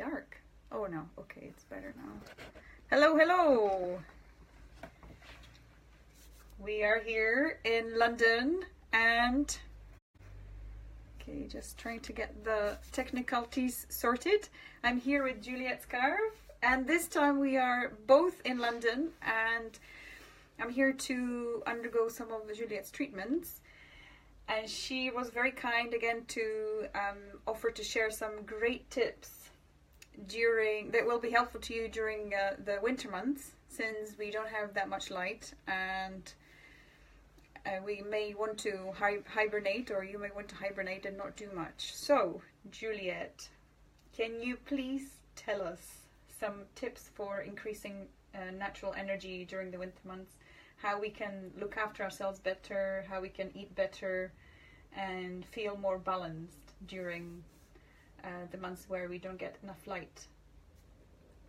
dark. Oh no, okay, it's better now. Hello, hello! We are here in London and... Okay, just trying to get the technicalities sorted. I'm here with Juliette Scarfe, and this time we are both in London, and I'm here to undergo some of Juliette's treatments. And she was very kind again to offer to share some great tips that will be helpful to you during the winter months, since we don't have that much light, and we may want to hibernate, or you may want to hibernate and not do much. So, Juliette, can you please tell us some tips for increasing natural energy during the winter months? How we can look after ourselves better, how we can eat better, and feel more balanced during the months where we don't get enough light.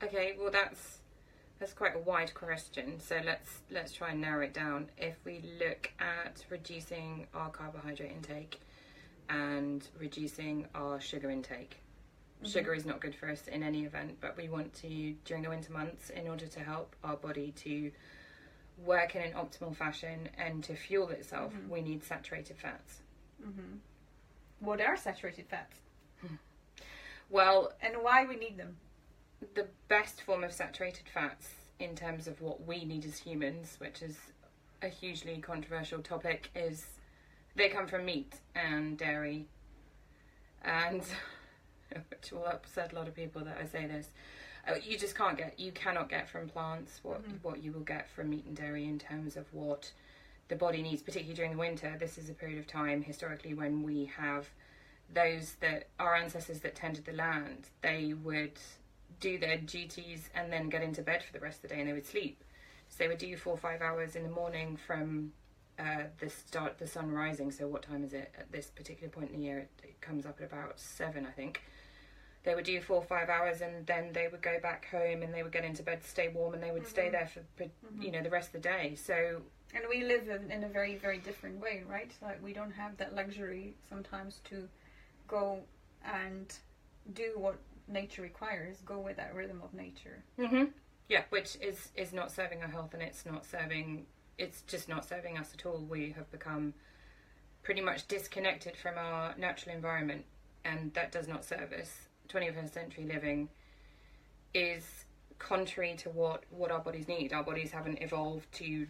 Okay, well that's quite a wide question, so let's try and narrow it down. If we look at reducing our carbohydrate intake and reducing our sugar intake, sugar is not good for us in any event, but we want to, during the winter months, in order to help our body to work in an optimal fashion and to fuel itself, we need saturated fats. What are saturated fats? Well, and why we need them? The best form of saturated fats in terms of what we need as humans, which is a hugely controversial topic, is they come from meat and dairy, and which will upset a lot of people that I say this. You cannot get from plants what you will get from meat and dairy in terms of what the body needs, particularly during the winter. This is a period of time historically when we have those that our ancestors that tended the land, they would do their duties and then get into bed for the rest of the day, and they would sleep. So they would do 4 or 5 hours in the morning from the sun rising. So what time is it at this particular point in the year? It comes up at about 7, I think. They would do 4 or 5 hours, and then they would go back home and they would get into bed to stay warm, and they would stay there for the rest of the day. So, and we live in a very, very different way, right? Like, we don't have that luxury sometimes to go and do what nature requires, go with that rhythm of nature. Yeah, which is not serving our health, and it's just not serving us at all. We have become pretty much disconnected from our natural environment, and that does not serve us. 21st century living is contrary to what our bodies need. Our bodies haven't evolved to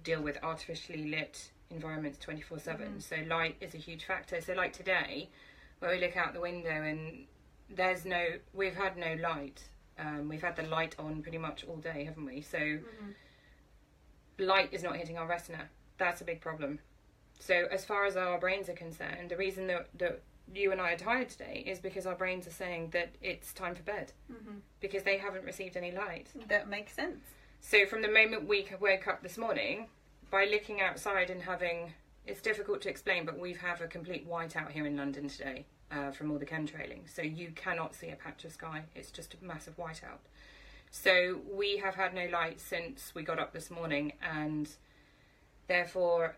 deal with artificially lit environments 24/7. So light is a huge factor. So like today, where we look out the window and we've had no light. We've had the light on pretty much all day, haven't we? So light is not hitting our retina. That's a big problem. So as far as our brains are concerned, the reason that you and I are tired today is because our brains are saying that it's time for bed, because they haven't received any light. That makes sense. So from the moment we woke up this morning, by looking outside and it's difficult to explain, but we have a complete whiteout here in London today from all the chemtrailing. So you cannot see a patch of sky. It's just a massive whiteout. So we have had no light since we got up this morning, and therefore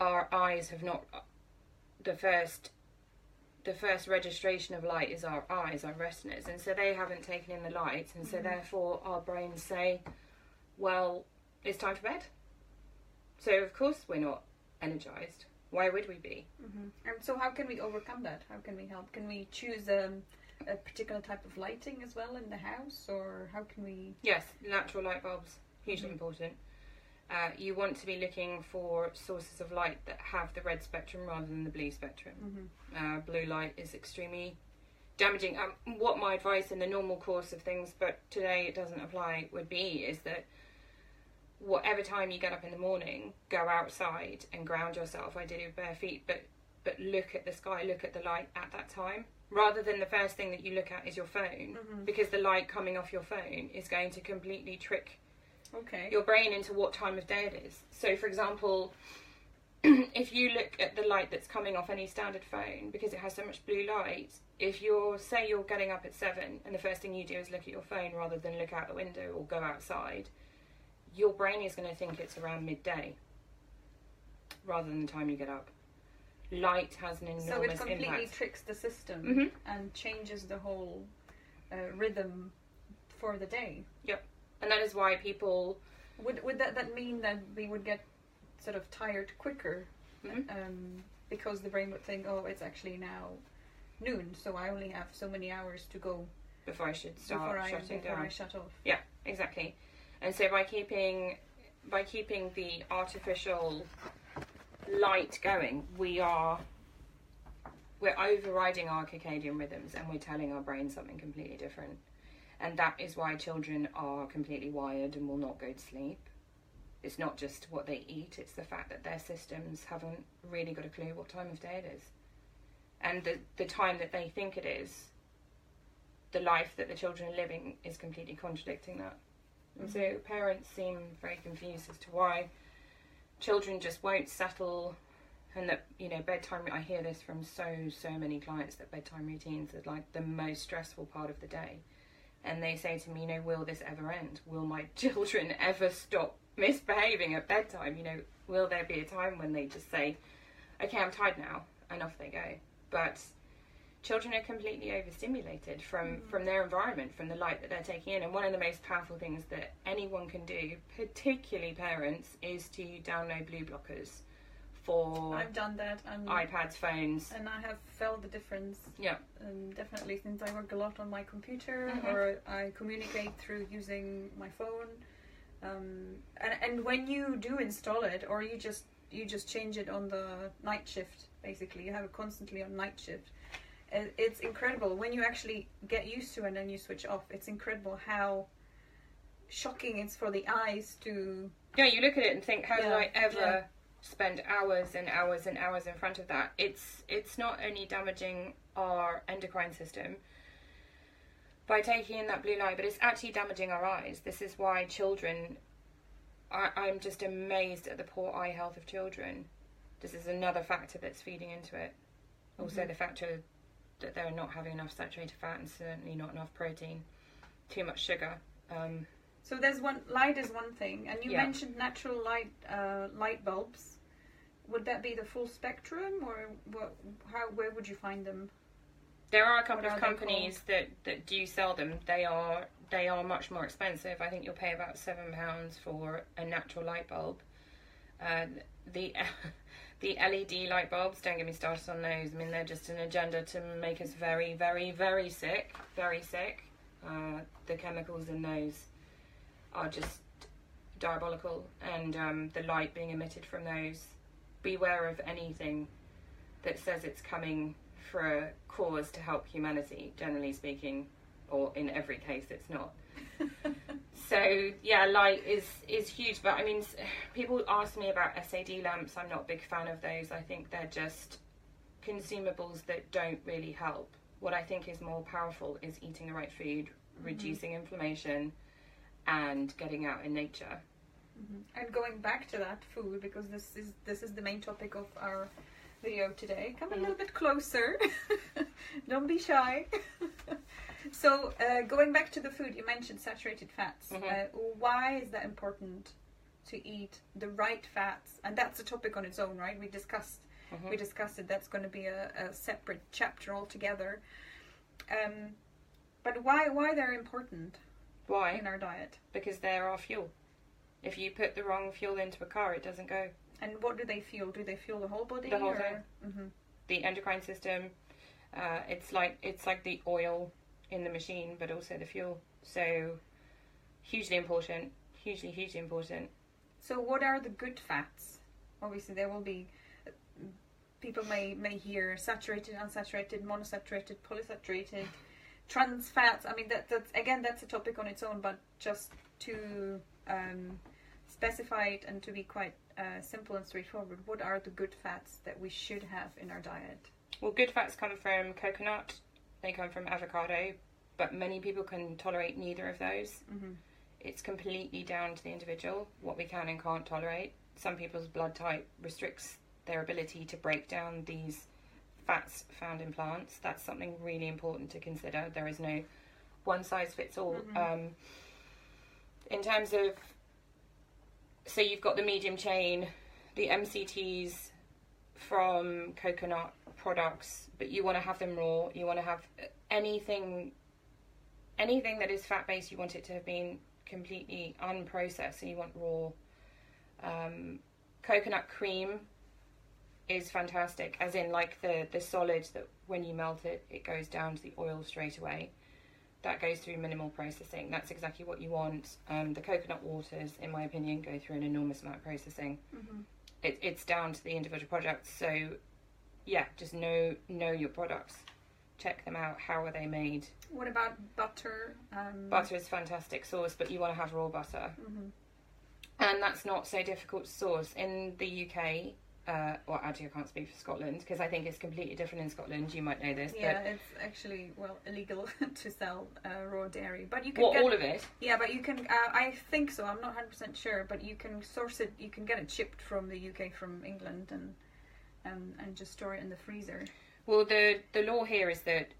our eyes have not... The first registration of light is our eyes, our retinas, and so they haven't taken in the light, and so therefore our brains say, well, it's time for bed. So of course we're not energized. Why would we be? And so how can we overcome that? How can we help? Can we choose a particular type of lighting as well in the house, or how can we... Yes, natural light bulbs, hugely important. You want to be looking for sources of light that have the red spectrum rather than the blue spectrum. Blue light is extremely damaging. What my advice in the normal course of things, but today it doesn't apply, would be is that whatever time you get up in the morning, go outside and ground yourself, ideally with bare feet, but look at the sky, look at the light at that time, rather than the first thing that you look at is your phone, because the light coming off your phone is going to completely trick your brain into what time of day it is. So for example, if you look at the light that's coming off any standard phone, because it has so much blue light, if you're getting up at 7 and the first thing you do is look at your phone rather than look out the window or go outside, your brain is going to think it's around midday rather than the time you get up. Light has an enormous impact. So it completely tricks the system and changes the whole rhythm for the day. Yep. And that is why people... Would that mean that we would get sort of tired quicker? Because the brain would think, oh, it's actually now noon, so I only have so many hours to go before I should start shutting down. Before I shut off. Yeah, exactly. And so by keeping the artificial light going, we're overriding our circadian rhythms, and we're telling our brain something completely different. And that is why children are completely wired and will not go to sleep. It's not just what they eat, it's the fact that their systems haven't really got a clue what time of day it is. And the time that they think it is, the life that the children are living is completely contradicting that. And so parents seem very confused as to why children just won't settle, and that, you know, bedtime, I hear this from so many clients, that bedtime routines are like the most stressful part of the day. And they say to me, you know, will this ever end? Will my children ever stop misbehaving at bedtime? You know, will there be a time when they just say, okay, I'm tired now, and off they go? But children are completely overstimulated from their environment, from the light that they're taking in. And one of the most powerful things that anyone can do, particularly parents, is to download blue blockers for I've done that, and iPads, phones. And I have felt the difference. Yeah. Definitely, since I work a lot on my computer, or I communicate through using my phone. And when you do install it, or you just change it on the night shift, basically, you have it constantly on night shift. It's incredible when you actually get used to it and then you switch off. It's incredible how shocking it's for the eyes to... Yeah, you look at it and think, how did I ever spend hours and hours and hours in front of that? It's not only damaging our endocrine system by taking in that blue light, but it's actually damaging our eyes. This is why children... I'm just amazed at the poor eye health of children. This is another factor that's feeding into it. Also the factor that they're not having enough saturated fat, and certainly not enough protein, too much sugar. So there's light is one thing, and you mentioned natural light bulbs. Would that be the full spectrum, or where would you find them? There are a couple of companies that do sell them. They are much more expensive. I think you'll pay about £7 for a natural light bulb. The LED light bulbs, don't get me started on those. I mean, they're just an agenda to make us very, very, very sick. Very sick. The chemicals in those are just diabolical. And the light being emitted from those, beware of anything that says it's coming for a cause to help humanity, generally speaking, or in every case it's not. So yeah, light is huge. But I mean, people ask me about SAD lamps. I'm not a big fan of those. I think they're just consumables that don't really help. What I think is more powerful is eating the right food, reducing inflammation, and getting out in nature. And going back to that food, because this is the main topic of our video today. Come a little bit closer. Don't be shy. So going back to the food, you mentioned saturated fats. Why is that important to eat the right fats? And that's a topic on its own, right? We discussed it. That's going to be a separate chapter altogether. But why they're important? Why? In our diet? Because they're our fuel. If you put the wrong fuel into a car, it doesn't go. And what do they fuel? Do they fuel the whole body? The whole thing. The endocrine system. It's like the oil in the machine, but also the fuel. So hugely important. Hugely important. So what are the good fats? Obviously there will be, people may hear saturated, unsaturated, monosaturated, polysaturated, trans fats. I mean that's a topic on its own, but just to specify it and to be quite simple and straightforward, what are the good fats that we should have in our diet? Well, good fats come from coconut, they come from avocado, but many people can tolerate neither of those. It's completely down to the individual what we can and can't tolerate. Some people's blood type restricts their ability to break down these fats found in plants. That's something really important to consider. There is no one size fits all. In terms of, so you've got the medium chain, the MCTs from coconut products, but you want to have them raw. You want to have anything anything that is fat-based, you want it to have been completely unprocessed, so you want raw. Coconut cream is fantastic, as in like the solid that when you melt it, it goes down to the oil straight away. That goes through minimal processing. That's exactly what you want. The coconut waters, in my opinion, go through an enormous amount of processing. Mm-hmm. It's down to the individual products. So, yeah, just know your products. Check them out. How are they made? What about butter? Butter is fantastic source, but you want to have raw butter. Mm-hmm. And that's not so difficult to source. In the UK, well, actually I can't speak for Scotland, because I think it's completely different in Scotland. You might know this. Yeah, but it's actually, illegal to sell raw dairy. But you can get... all of it? Yeah, but you can, I think so, I'm not 100% sure, but you can source it, you can get it shipped from the UK, from England, and just store it in the freezer. Well, the law here is that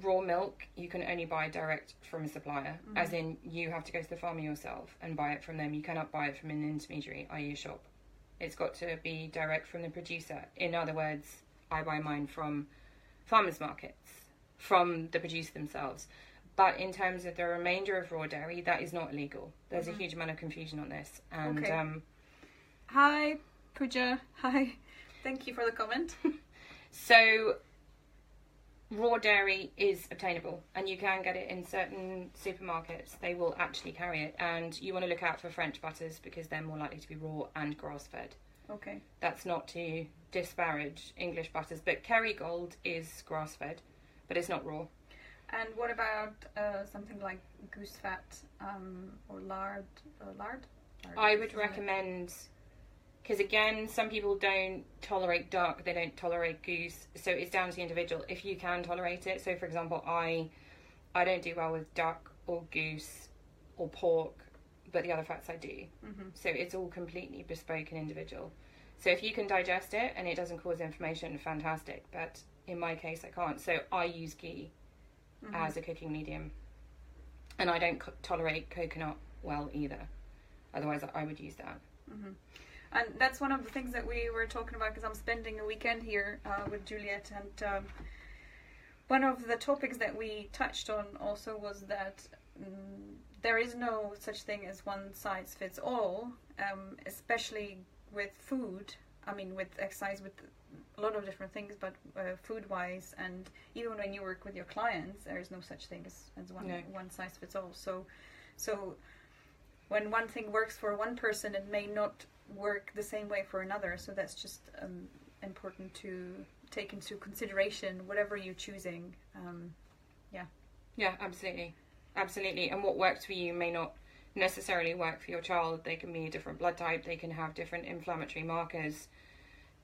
raw milk you can only buy direct from a supplier, mm-hmm. as in you have to go to the farmer yourself and buy it from them. You cannot buy it from an intermediary, i.e. a shop. It's got to be direct from the producer. In other words, I buy mine from farmers markets, from the producer themselves. But in terms of the remainder of raw dairy, that is not illegal. There's mm-hmm. a huge amount of confusion on this. And okay. Hi, Pooja. Hi. Thank you for the comment. So, raw dairy is obtainable, and you can get it in certain supermarkets. They will actually carry it, and you want to look out for French butters because they're more likely to be raw and grass-fed. Okay. That's not to disparage English butters, but Kerrygold is grass-fed, but it's not raw. And what about something like goose fat or lard? Lard? I would recommend... Because again, some people don't tolerate duck, they don't tolerate goose, so it's down to the individual if you can tolerate it. So for example, I don't do well with duck or goose or pork, but the other fats I do. Mm-hmm. So it's all completely bespoke and individual. So if you can digest it and it doesn't cause inflammation, fantastic. But in my case, I can't. So I use ghee mm-hmm. as a cooking medium. And I don't tolerate coconut well either. Otherwise, I would use that. Mm-hmm. And that's one of the things that we were talking about, because I'm spending a weekend here with Juliette, and one of the topics that we touched on also was that there is no such thing as one size fits all, especially with food. I mean, with exercise, with a lot of different things, but food-wise, and even when you work with your clients, there is no such thing as one size fits all. So when one thing works for one person, it may not work the same way for another, so that's just important to take into consideration whatever you're choosing. Absolutely. And what works for you may not necessarily work for your child. They can be a different blood type, they can have different inflammatory markers,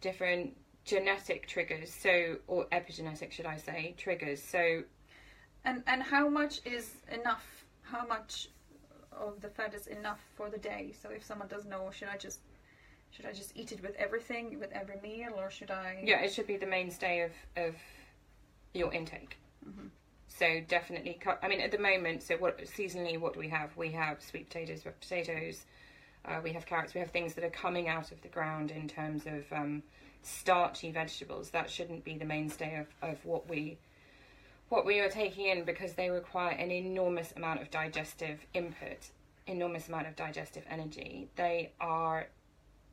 different genetic triggers, or epigenetic, should I say, triggers. So and how much is enough? How much of the fat is enough for the day? So if someone doesn't know, should I just eat it with everything, with every meal, or should I... Yeah, it should be the mainstay of your intake. Mm-hmm. So definitely cut... I mean, at the moment, seasonally, what do we have? We have sweet potatoes, we have potatoes, we have carrots, we have things that are coming out of the ground in terms of starchy vegetables. That shouldn't be the mainstay of what we are taking in, because they require an enormous amount of digestive input, enormous amount of digestive energy. They are...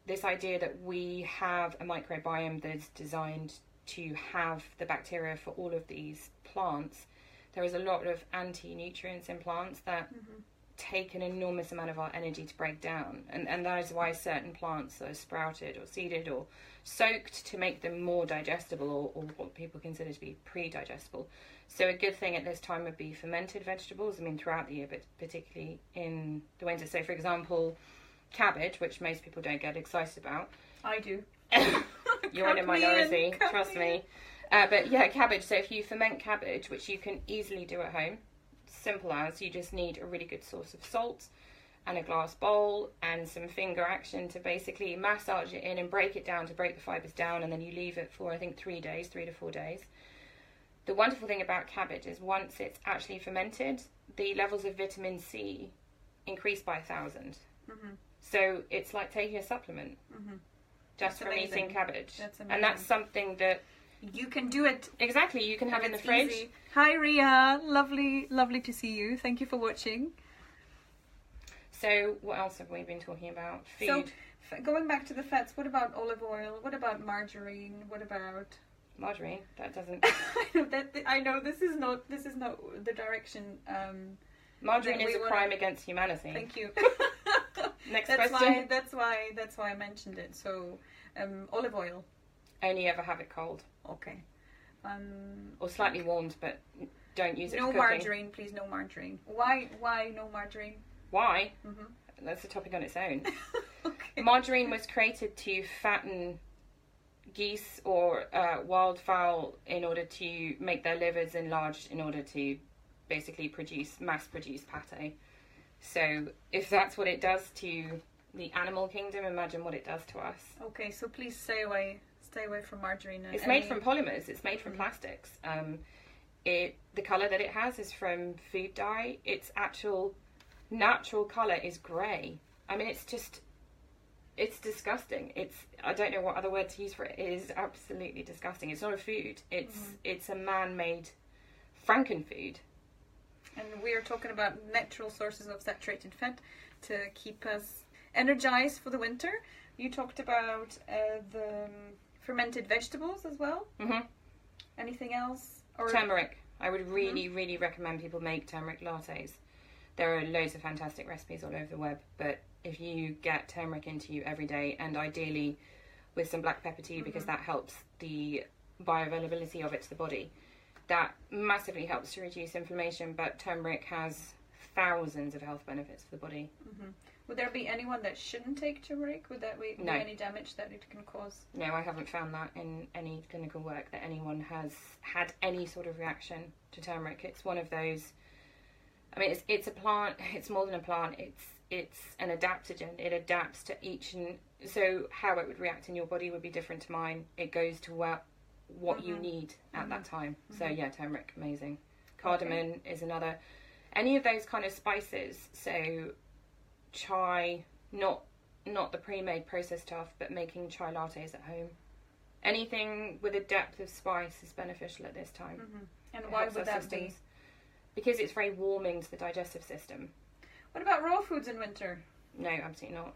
This idea that we have a microbiome that's designed to have the bacteria for all of these plants. There is a lot of anti-nutrients in plants that mm-hmm. take an enormous amount of our energy to break down. And that is why certain plants are sprouted or seeded or soaked to make them more digestible, or what people consider to be pre-digestible. So a good thing at this time would be fermented vegetables, I mean throughout the year, but particularly in the winter. So for example, cabbage, which most people don't get excited about. I do. You're in a minority, trust me. But yeah, cabbage. So if you ferment cabbage, which you can easily do at home, simple as, you just need a really good source of salt and a glass bowl and some finger action to basically massage it in and break it down, to break the fibres down, and then you leave it for, I think, 3 to 4 days. The wonderful thing about cabbage is once it's actually fermented, the levels of vitamin C increase by 1,000. Mm-hmm. So it's like taking a supplement just from eating cabbage. And that's something that you can do it. Exactly, you can have it in the fridge. Easy. Hi Ria, lovely to see you. Thank you for watching. So what else have we been talking about? Food. So going back to the fats, what about olive oil? What about margarine? What about margarine? That doesn't. I know this is not the direction. Margarine is a crime against humanity. Thank you. Next question. That's why I mentioned it. So olive oil. Only ever have it cold. Okay. Or slightly warmed, but don't use it for No cooking. margarine, please. No margarine. Why no margarine? Why? Mm-hmm. That's a topic on its own. Okay. Margarine was created to fatten geese or wildfowl in order to make their livers enlarged in order to basically mass produce pate. So if that's what it does to the animal kingdom, imagine what it does to us. Okay, so please stay away from margarine. It's made from polymers. It's made from plastics. The colour that it has is from food dye. Its actual natural colour is grey. I mean, it's disgusting. I don't know what other word to use for it. It is absolutely disgusting. It's not a food. It's a man-made frankenfood. And we are talking about natural sources of saturated fat to keep us energized for the winter. You talked about the fermented vegetables as well. Mm-hmm. Anything else? Or turmeric. I would really recommend people make turmeric lattes. There are loads of fantastic recipes all over the web, but if you get turmeric into you every day, and ideally with some black pepper tea, because that helps the bioavailability of it to the body, that massively helps to reduce inflammation. But turmeric has thousands of health benefits for the body. Would there be anyone that shouldn't take turmeric? Would that be any damage that it can cause? No, I haven't found that in any clinical work, that anyone has had any sort of reaction to turmeric. It's one of those, I mean, it's a plant. It's more than a plant. It's an adaptogen. It adapts to each, and so how it would react in your body would be different to mine. It goes to what you need at that time. So yeah, turmeric, amazing. Cardamom is another. Any of those kind of spices. So chai, not the pre-made processed stuff, but making chai lattes at home. Anything with a depth of spice is beneficial at this time. And why would that be? Because it's very warming to the digestive system. What about raw foods in winter? No, absolutely not.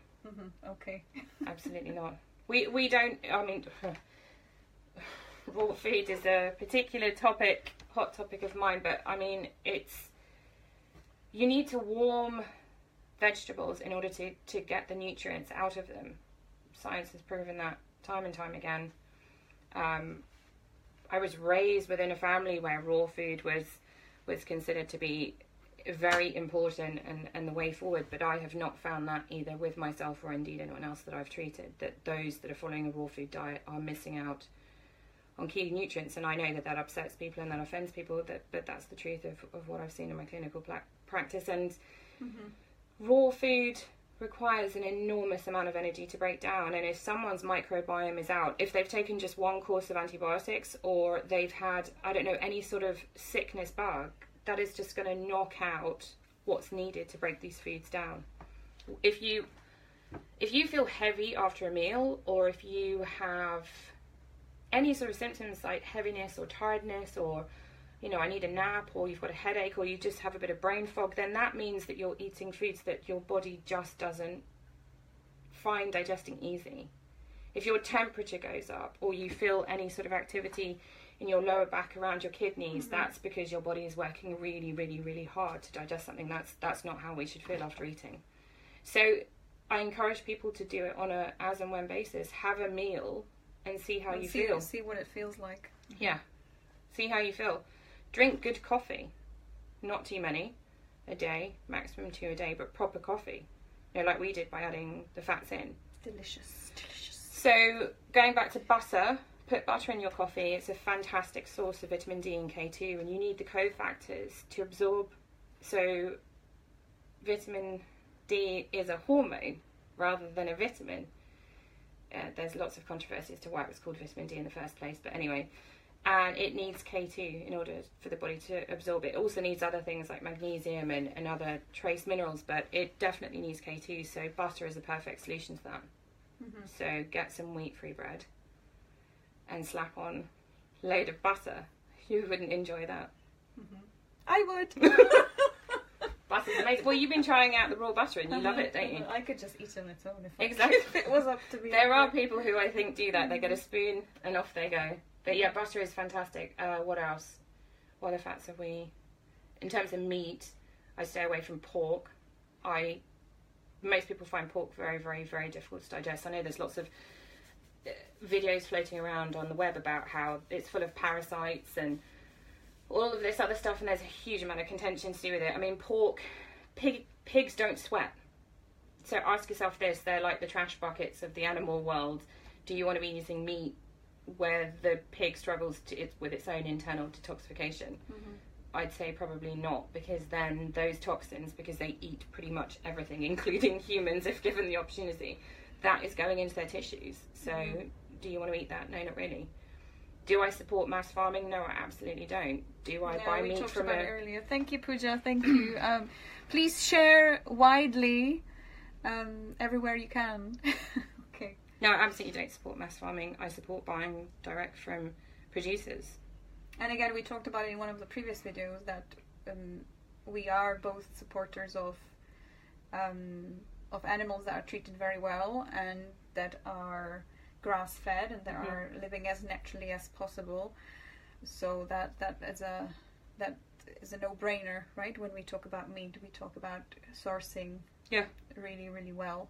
Okay. Absolutely not. We don't, I mean, raw food is a particular hot topic of mine, but I mean, you need to warm vegetables in order to get the nutrients out of them. Science has proven that time and time again. I was raised within a family where raw food was considered to be very important and the way forward, but I have not found that either with myself or indeed anyone else that I've treated, that those that are following a raw food diet are missing out on key nutrients. And I know that upsets people and that offends people, but that's the truth of what I've seen in my clinical practice. And raw food requires an enormous amount of energy to break down, and if someone's microbiome is out, if they've taken just one course of antibiotics, or they've had, I don't know, any sort of sickness bug, that is just going to knock out what's needed to break these foods down. If you feel heavy after a meal, or if you have any sort of symptoms like heaviness or tiredness, or I need a nap, or you've got a headache, or you just have a bit of brain fog, then that means that you're eating foods that your body just doesn't find digesting easy. If your temperature goes up, or you feel any sort of activity in your lower back around your kidneys, that's because your body is working really, really, really hard to digest something. That's not how we should feel after eating. So I encourage people to do it on a as and when basis. Have a meal and see how you feel. See what it feels like. Yeah. See how you feel. Drink good coffee. Not too many a day, maximum 2 a day, but proper coffee. Like we did by adding the fats in. Delicious. So going back to butter, put butter in your coffee. It's a fantastic source of vitamin D and K2, and you need the cofactors to absorb. So vitamin D is a hormone rather than a vitamin. There's lots of controversy as to why it was called vitamin D in the first place, but anyway. And it needs K2 in order for the body to absorb it. It also needs other things like magnesium and other trace minerals, but it definitely needs K2, so butter is a perfect solution to that. So get some wheat-free bread and slap on load of butter, you wouldn't enjoy that. I would. Butter's amazing. Well, you've been trying out the raw butter and you love it, don't you? I could just eat on its own Exactly. If it was up to me. There are people who I think do that. They get a spoon and off they go. But yeah, butter is fantastic. What else? What other fats have we? In terms of meat, I stay away from pork. Most people find pork very, very, very difficult to digest. I know there's lots of videos floating around on the web about how it's full of parasites and all of this other stuff, and there's a huge amount of contention to do with it. I mean, pigs don't sweat. So ask yourself this, they're like the trash buckets of the animal world. Do you want to be eating meat where the pig struggles with its own internal detoxification? I'd say probably not, because then those toxins, because they eat pretty much everything, including humans, if given the opportunity, that is going into their tissues. So do you want to eat that? No, not really. Do I support mass farming? No, I absolutely don't. Do I buy meat from it earlier. Thank you, Pooja. Thank you. Please share widely everywhere you can. Okay. No, I absolutely don't support mass farming. I support buying direct from producers. And again, we talked about it in one of the previous videos that we are both supporters of animals that are treated very well and that are grass-fed and that are living as naturally as possible. So that is a no-brainer, right? When we talk about meat, we talk about sourcing really, really well.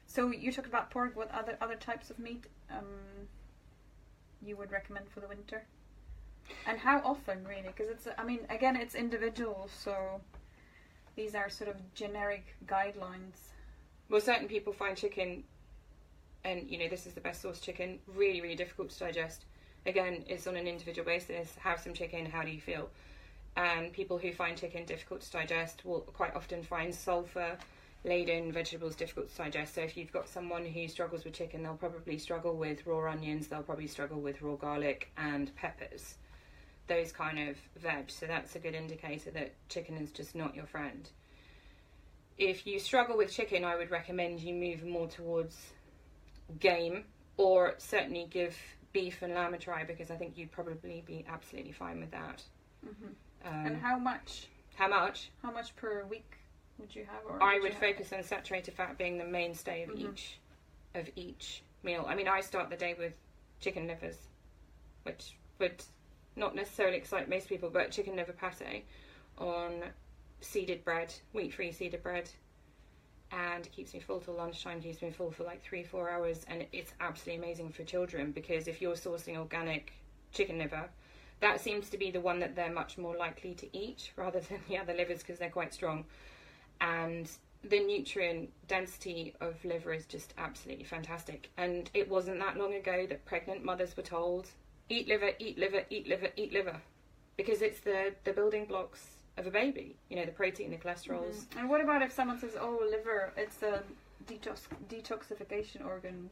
So you talked about pork. What other types of meat you would recommend for the winter? And how often, really? Because it's individual, so these are sort of generic guidelines. Well, certain people find chicken, and this is the best source chicken, really, really difficult to digest. Again, it's on an individual basis. Have some chicken, how do you feel? And people who find chicken difficult to digest will quite often find sulfur-laden vegetables difficult to digest. So if you've got someone who struggles with chicken, they'll probably struggle with raw onions, they'll probably struggle with raw garlic and peppers. Those kind of veg. So that's a good indicator that chicken is just not your friend. If you struggle with chicken, I would recommend you move more towards game, or certainly give beef and lamb a try, because I think you'd probably be absolutely fine with that. And how much? How much? How much per week would you have? Or I would focus on saturated fat being the mainstay of each meal. I mean, I start the day with chicken livers, which would not necessarily excite most people, but chicken liver pate on seeded bread, wheat-free seeded bread, and it keeps me full till lunchtime, keeps me full for like 3-4 hours, and it's absolutely amazing for children, because if you're sourcing organic chicken liver, that seems to be the one that they're much more likely to eat rather than the other livers, because they're quite strong. And the nutrient density of liver is just absolutely fantastic. And it wasn't that long ago that pregnant mothers were told, eat liver, eat liver, eat liver, eat liver, because it's the building blocks of a baby, the protein, the cholesterols. And what about if someone says, oh, liver, it's a detoxification organ,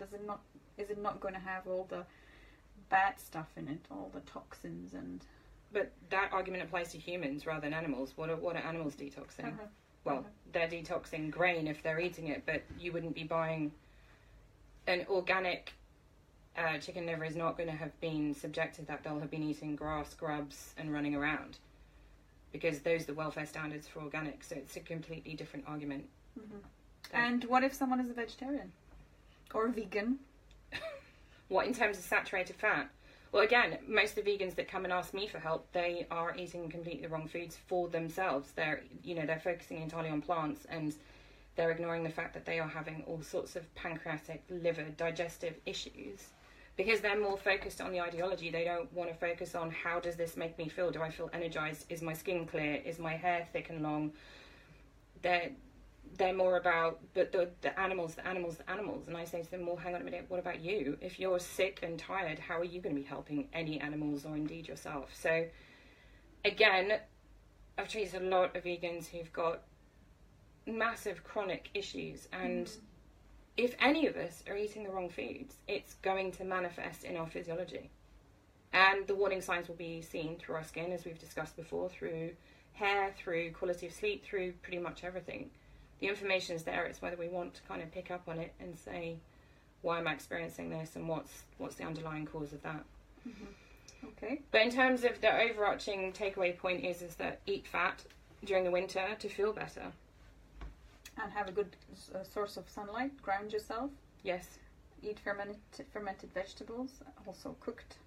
is it not going to have all the bad stuff in it, all the toxins? And but that argument applies to humans rather than animals. What are animals detoxing? Well, they're detoxing grain if they're eating it, but you wouldn't be buying an organic chicken liver. Is not going to have been subjected to that. They'll have been eating grass, grubs and running around, because those are the welfare standards for organic. So it's a completely different argument. And what if someone is a vegetarian or vegan? What, in terms of saturated fat? Well, again, most of the vegans that come and ask me for help, they are eating completely the wrong foods for themselves. They're focusing entirely on plants, and they're ignoring the fact that they are having all sorts of pancreatic, liver, digestive issues, because they're more focused on the ideology. They don't want to focus on, how does this make me feel? Do I feel energized? Is my skin clear? Is my hair thick and long? They're more about, but the animals. And I say to them, well, hang on a minute, what about you? If you're sick and tired, how are you going to be helping any animals, or indeed yourself? So again, I've treated a lot of vegans who've got massive chronic issues, and if any of us are eating the wrong foods, it's going to manifest in our physiology. And the warning signs will be seen through our skin, as we've discussed before, through hair, through quality of sleep, through pretty much everything. The information is there. It's whether we want to kind of pick up on it and say, why am I experiencing this, and what's the underlying cause of that? Okay. But in terms of the overarching takeaway point is that eat fat during the winter to feel better. And have a good source of sunlight. Ground yourself. Yes. Eat fermented vegetables. Also cooked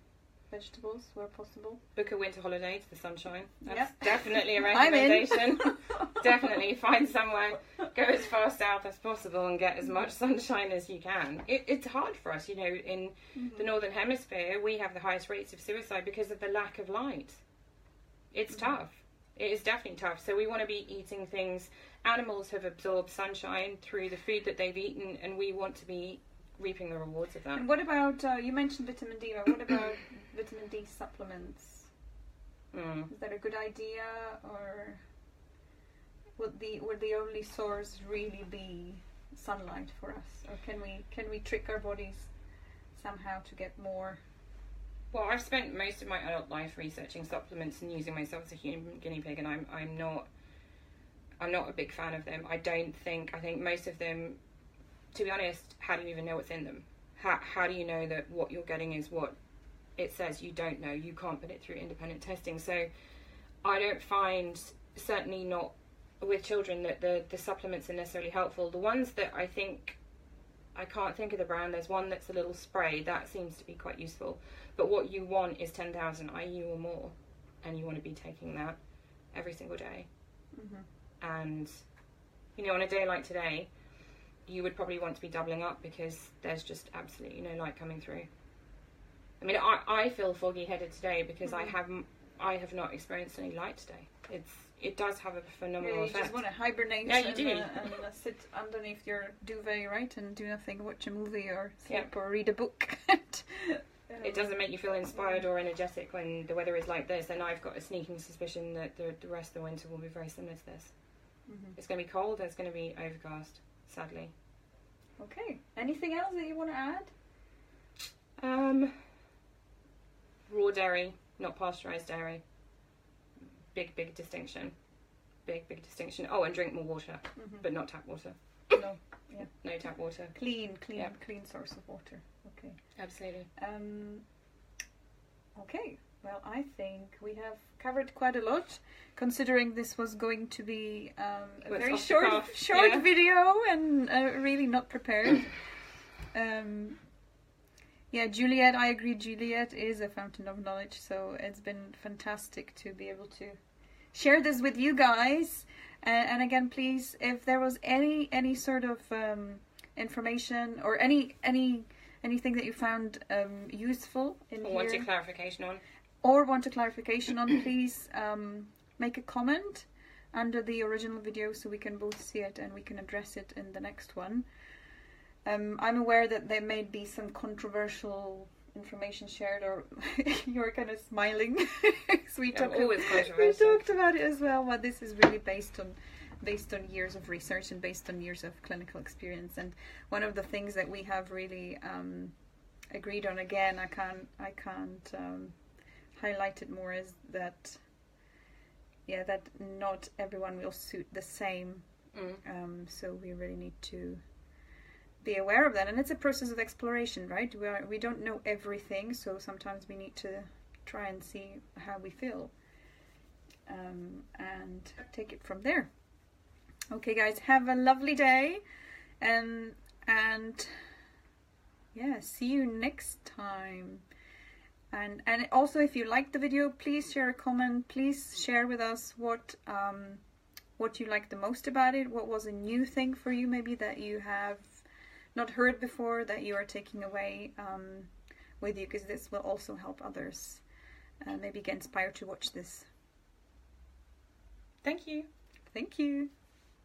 vegetables where possible. Book a winter holiday to the sunshine. That's Yep. definitely a I'm in. recommendation. Definitely find somewhere, go as far south as possible and get as much sunshine as you can. It's hard for us, you know, in the Northern Hemisphere we have the highest rates of suicide because of the lack of light. It's tough. It is definitely tough. So we want to be eating things. Animals have absorbed sunshine through the food that they've eaten, and we want to be reaping the rewards of that. And what about, you mentioned vitamin D, but what about vitamin D supplements? Is that a good idea, or would the only source really be sunlight for us? Or can we trick our bodies somehow to get more? Well, I've spent most of my adult life researching supplements and using myself as a human guinea pig, and I'm not a big fan of them. I think most of them, to be honest, how do you even know what's in them? How do you know that what you're getting is what it says? You don't know. You can't put it through independent testing. So I don't find, certainly not with children, that the supplements are necessarily helpful. The ones that I can't think of the brand. There's one that's a little spray. That seems to be quite useful. But what you want is 10,000 IU or more. And you want to be taking that every single day. And, you know, on a day like today, you would probably want to be doubling up because there's just absolutely no light coming through. I mean, I feel foggy headed today because I have not experienced any light today. It does have a phenomenal effect. You just want to hibernate. Yeah, you do. And sit underneath your duvet, right, and do nothing, watch a movie or sleep or read a book. It doesn't make you feel inspired or energetic when the weather is like this, and I've got a sneaking suspicion that the rest of the winter will be very similar to this. It's going to be cold and it's going to be overcast, sadly. Okay. Anything else that you want to add? Raw dairy, not pasteurised dairy. Big distinction. Big distinction. Oh, and drink more water, but not tap water. No. Yeah. No tap water. Clean source of water. Okay. Absolutely. Okay. Well, I think we have covered quite a lot, considering this was going to be a very short video and really not prepared. Yeah, Juliette, I agree. Juliette is a fountain of knowledge, so it's been fantastic to be able to share this with you guys. And again, please, if there was any sort of information or anything that you found useful in here, want a clarification on, please make a comment under the original video so we can both see it and we can address it in the next one. I'm aware that there may be some controversial information shared, or you're kind of smiling. We talked about it as well, but this is really based on years of research and based on years of clinical experience. And one of the things that we have really agreed on, again, I can't highlight it more, is that that not everyone will suit the same. So we really need to be aware of that, and it's a process of exploration, right? We don't know everything, so sometimes we need to try and see how we feel and take it from there. Okay, guys, have a lovely day, and yeah, see you next time. And also, if you liked the video, please share a comment. Please share with us what you liked the most about it. What was a new thing for you, maybe, that you have not heard before, that you are taking away with you, because this will also help others maybe get inspired to watch this. Thank you.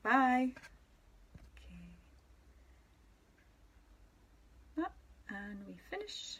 Bye. Okay. And we finish.